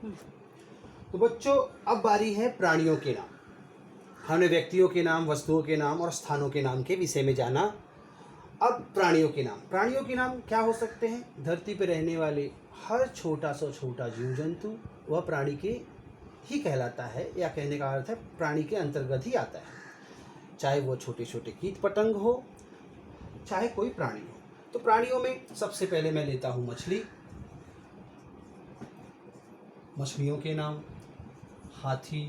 तो बच्चों, अब बारी है प्राणियों के नाम। हमने व्यक्तियों के नाम, वस्तुओं के नाम और स्थानों के नाम के विषय में जाना। अब प्राणियों के नाम। प्राणियों के नाम क्या हो सकते हैं? धरती पर रहने वाले हर छोटा से छोटा जीव जंतु वह प्राणी के ही कहलाता है, या कहने का अर्थ है प्राणी के अंतर्गत ही आता है। चाहे वो छोटे छोटे कीट पतंग हो, चाहे कोई प्राणी हो। तो प्राणियों में सबसे पहले मैं लेता हूँ मछली। मछलियों के नाम: हाथी,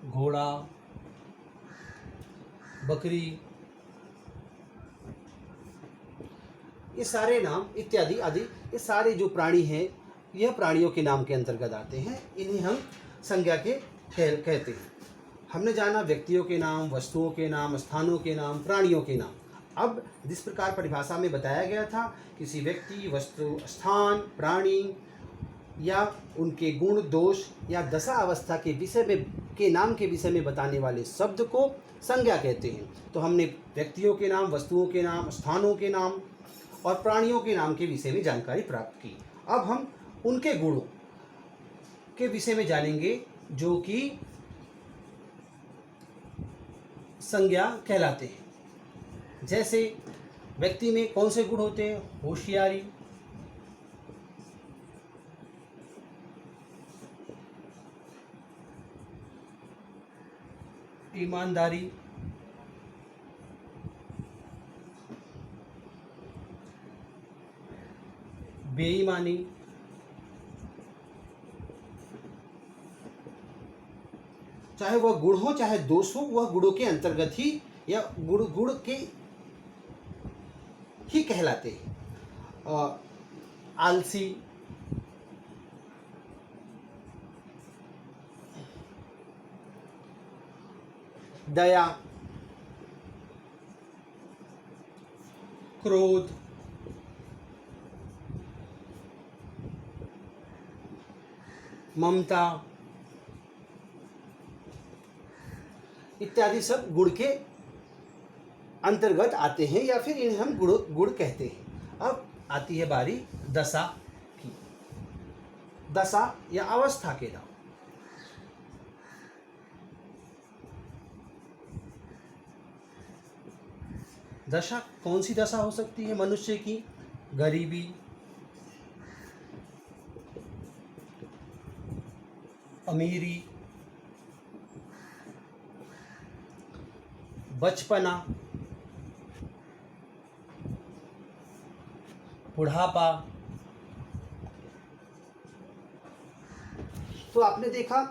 घोड़ा, बकरी, ये सारे नाम इत्यादि आदि, ये सारे जो प्राणी हैं यह प्राणियों के नाम के अंतर्गत आते हैं। इन्हें हम संज्ञा के कहते हैं। हमने जाना व्यक्तियों के नाम, वस्तुओं के नाम, स्थानों के नाम, प्राणियों के नाम। अब जिस प्रकार परिभाषा में बताया गया था, किसी व्यक्ति, वस्तु, स्थान, प्राणी या उनके गुण, दोष या दशा अवस्था के विषय में के नाम के विषय में बताने वाले शब्द को संज्ञा कहते हैं। तो हमने व्यक्तियों के नाम, वस्तुओं के नाम, स्थानों के नाम और प्राणियों के नाम के विषय में जानकारी प्राप्त की। अब हम उनके गुणों के विषय में जानेंगे जो कि संज्ञा कहलाते हैं। जैसे व्यक्ति में कौन से गुण होते हैं? होशियारी, ईमानदारी, बेईमानी, चाहे वह गुण हो चाहे दोष हो, वह गुणों के अंतर्गत ही या गुण के ही कहलाते हैं। आलसी, दया, क्रोध, ममता इत्यादि सब गुण के अंतर्गत आते हैं, या फिर इन्हें हम गुण कहते हैं। अब आती है बारी दशा की। दशा या अवस्था के नाम: दशा कौन सी दशा हो सकती है मनुष्य की? गरीबी, अमीरी, बचपना, बुढ़ापा। तो आपने देखा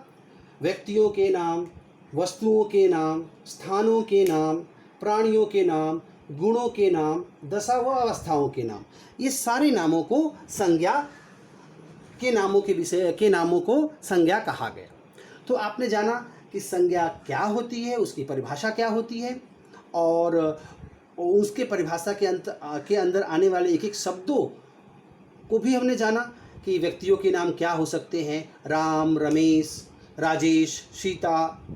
व्यक्तियों के नाम, वस्तुओं के नाम, स्थानों के नाम, प्राणियों के नाम, गुणों के नाम, दशा व अवस्थाओं के नाम, ये सारे नामों को संज्ञा के नामों के विषय के नामों को संज्ञा कहा गया। तो आपने जाना कि संज्ञा क्या होती है, उसकी परिभाषा क्या होती है, और उसके परिभाषा के अंदर आने वाले एक एक शब्दों को भी हमने जाना कि व्यक्तियों के नाम क्या हो सकते हैं: राम, रमेश, राजेश, सीता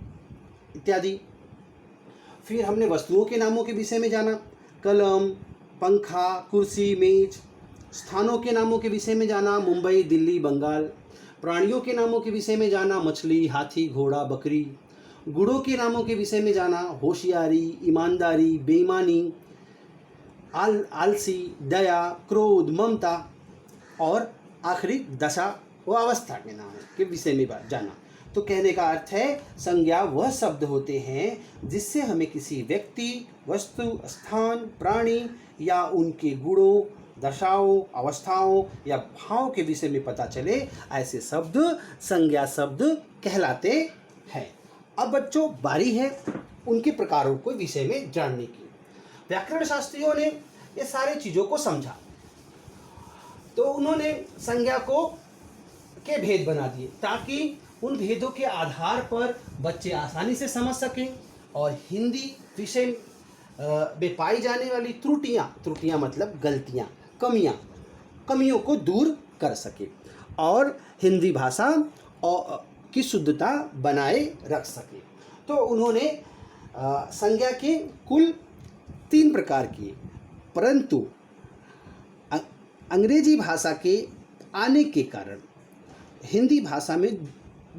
इत्यादि। फिर हमने वस्तुओं के नामों के विषय में जाना: कलम, पंखा, कुर्सी, मेज। स्थानों के नामों के विषय में जाना: मुंबई, दिल्ली, बंगाल। प्राणियों के नामों के विषय में जाना: मछली, हाथी, घोड़ा, बकरी। गुणों के नामों के विषय में जाना: होशियारी, ईमानदारी, बेईमानी, आलसी, दया, क्रोध, ममता। और आखिरी दशा व अवस्था के नाम के विषय में जाना। तो कहने का अर्थ है संज्ञा वह शब्द होते हैं जिससे हमें किसी व्यक्ति, वस्तु, स्थान, प्राणी या उनके गुणों, दशाओं, अवस्थाओं या भाव के विषय में पता चले। ऐसे शब्द संज्ञा शब्द कहलाते हैं। अब बच्चों बारी है उनके प्रकारों को विषय में जानने की। व्याकरण शास्त्रियों ने ये सारी चीज़ों को समझा, तो उन्होंने संज्ञा को के भेद बना दिए ताकि उन भेदों के आधार पर बच्चे आसानी से समझ सकें और हिंदी विषय में पाई जाने वाली त्रुटियां मतलब गलतियां, कमियों को दूर कर सके और हिंदी भाषा की शुद्धता बनाए रख सके। तो उन्होंने संज्ञा के कुल 3 प्रकार किए, परंतु अंग्रेजी भाषा के आने के कारण हिंदी भाषा में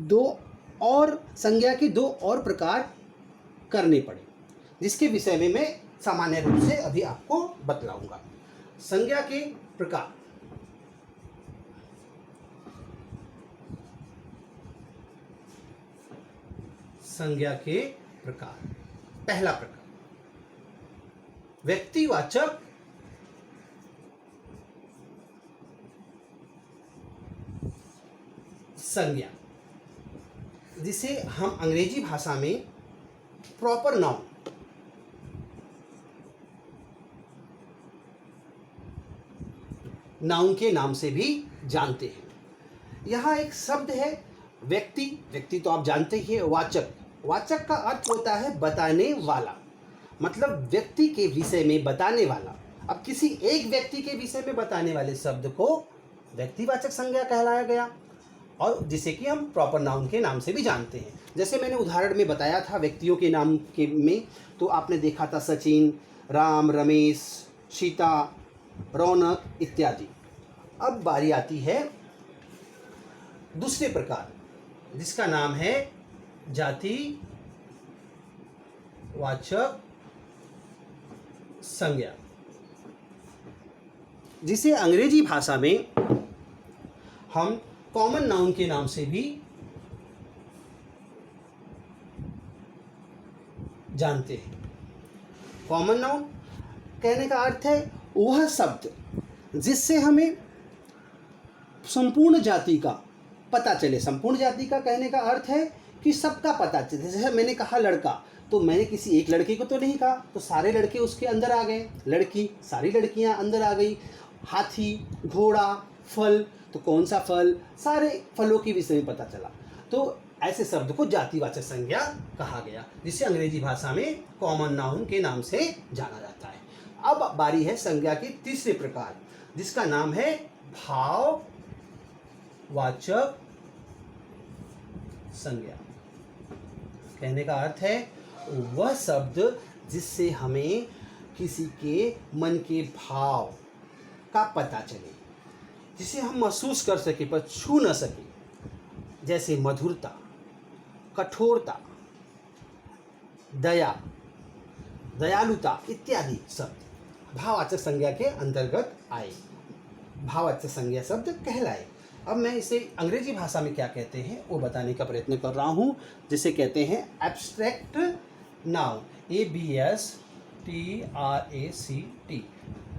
दो और संज्ञा के दो और प्रकार करने पड़े, जिसके विषय में मैं सामान्य रूप से अभी आपको बतलाऊंगा। संज्ञा के प्रकार। संज्ञा के प्रकार। पहला प्रकार व्यक्तिवाचक संज्ञा, जिसे हम अंग्रेजी भाषा में प्रॉपर नाउन के नाम से भी जानते हैं। यहाँ एक शब्द है व्यक्ति। व्यक्ति तो आप जानते ही हैं। वाचक। वाचक का अर्थ होता है बताने वाला, मतलब व्यक्ति के विषय में बताने वाला। अब किसी एक व्यक्ति के विषय में बताने वाले शब्द को व्यक्तिवाचक संज्ञा कहलाया गया, और जिसे कि हम प्रॉपर नाउन के नाम से भी जानते हैं। जैसे मैंने उदाहरण में बताया था व्यक्तियों के नाम के में, तो आपने देखा था सचिन, राम, रमेश, सीता, रौनक इत्यादि। अब बारी आती है दूसरे प्रकार, जिसका नाम है जातिवाचक संज्ञा, जिसे अंग्रेजी भाषा में हम कॉमन नाउन के नाम से भी जानते हैं। कॉमन नाउन कहने का अर्थ है वह शब्द जिससे हमें संपूर्ण जाति का पता चले। संपूर्ण जाति का कहने का अर्थ है कि सबका पता चले। जैसे मैंने कहा लड़का, तो मैंने किसी एक लड़के को तो नहीं कहा, तो सारे लड़के उसके अंदर आ गए। लड़की, सारी लड़कियां अंदर आ गई। हाथी, घोड़ा, फल, तो कौन सा फल, सारे फलों के विषय में पता चला। तो ऐसे शब्द को जातिवाचक संज्ञा कहा गया, जिसे अंग्रेजी भाषा में कॉमन नाउन के नाम से जाना जाता है। अब बारी है संज्ञा के तीसरे प्रकार, जिसका नाम है भाववाचक संज्ञा। कहने का अर्थ है वह शब्द जिससे हमें किसी के मन के भाव का पता चले, जिसे हम महसूस कर सके पर छू न सके। जैसे मधुरता, कठोरता, दया, दयालुता इत्यादि शब्द भाववाचक संज्ञा के अंतर्गत आए, भाववाचक संज्ञा शब्द कहलाए। अब मैं इसे अंग्रेजी भाषा में क्या कहते हैं वो बताने का प्रयत्न कर रहा हूँ, जिसे कहते हैं abstract noun, ABSTRACT,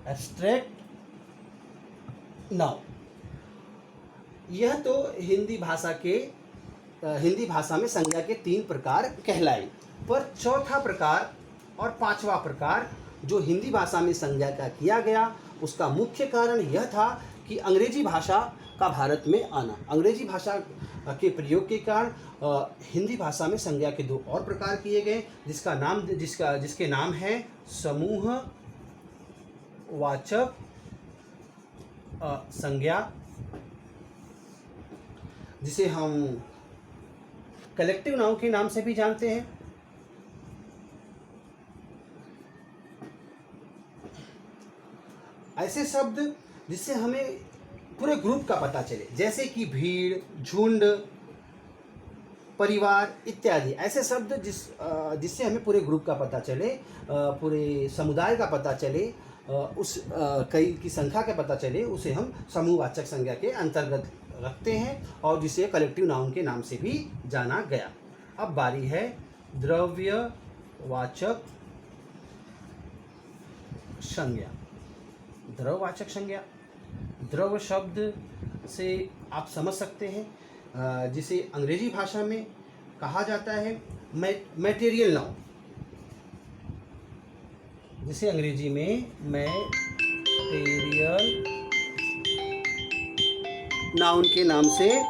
abstract noun. यह तो हिंदी भाषा में संज्ञा के 3 प्रकार कहलाए, पर चौथा प्रकार और पांचवा प्रकार जो हिंदी भाषा में संज्ञा का किया गया, उसका मुख्य कारण यह था कि अंग्रेजी भाषा का भारत में आना। अंग्रेजी भाषा के प्रयोग के कारण हिंदी भाषा में संज्ञा के 2 और प्रकार किए गए, जिसके नाम है समूहवाचक संज्ञा, जिसे हम कलेक्टिव नाउन के नाम से भी जानते हैं। ऐसे शब्द जिससे हमें पूरे ग्रुप का पता चले, जैसे कि भीड़, झुंड, परिवार इत्यादि। ऐसे शब्द जिससे हमें पूरे ग्रुप का पता चले, पूरे समुदाय का पता चले, उस कई की संख्या का पता चले, उसे हम समूहवाचक संज्ञा के अंतर्गत रखते हैं, और जिसे कलेक्टिव नाउन के नाम से भी जाना गया। अब बारी है द्रव्यवाचक संज्ञा। द्रव्यवाचक संज्ञा, द्रव्य शब्द से आप समझ सकते हैं, जिसे अंग्रेजी भाषा में कहा जाता है मटेरियल नाउन, जिसे अंग्रेजी में मटेरियल नाउन के नाम से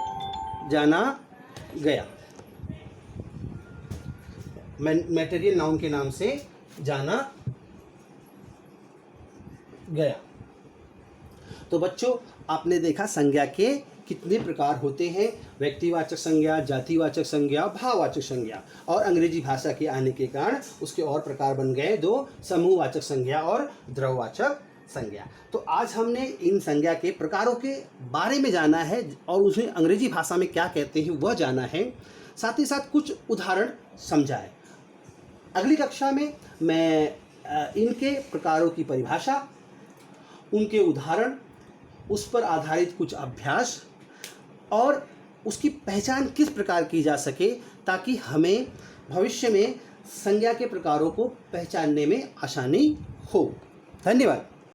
जाना गया। मटेरियल नाउन के नाम से जाना गया। तो बच्चों, आपने देखा संज्ञा के कितने प्रकार होते हैं, व्यक्तिवाचक संज्ञा, जातिवाचक संज्ञा, भाववाचक संज्ञा, और अंग्रेजी भाषा के आने के कारण उसके और प्रकार बन गए 2, समूहवाचक संज्ञा और द्रव्यवाचक संज्ञा। तो आज हमने इन संज्ञा के प्रकारों के बारे में जाना है और उसे अंग्रेजी भाषा में क्या कहते हैं वह जाना है, साथ ही साथ कुछ उदाहरण समझा है। अगली कक्षा में मैं इनके प्रकारों की परिभाषा, उनके उदाहरण, उस पर आधारित कुछ अभ्यास और उसकी पहचान किस प्रकार की जा सके ताकि हमें भविष्य में संज्ञा के प्रकारों को पहचानने में आसानी हो। धन्यवाद।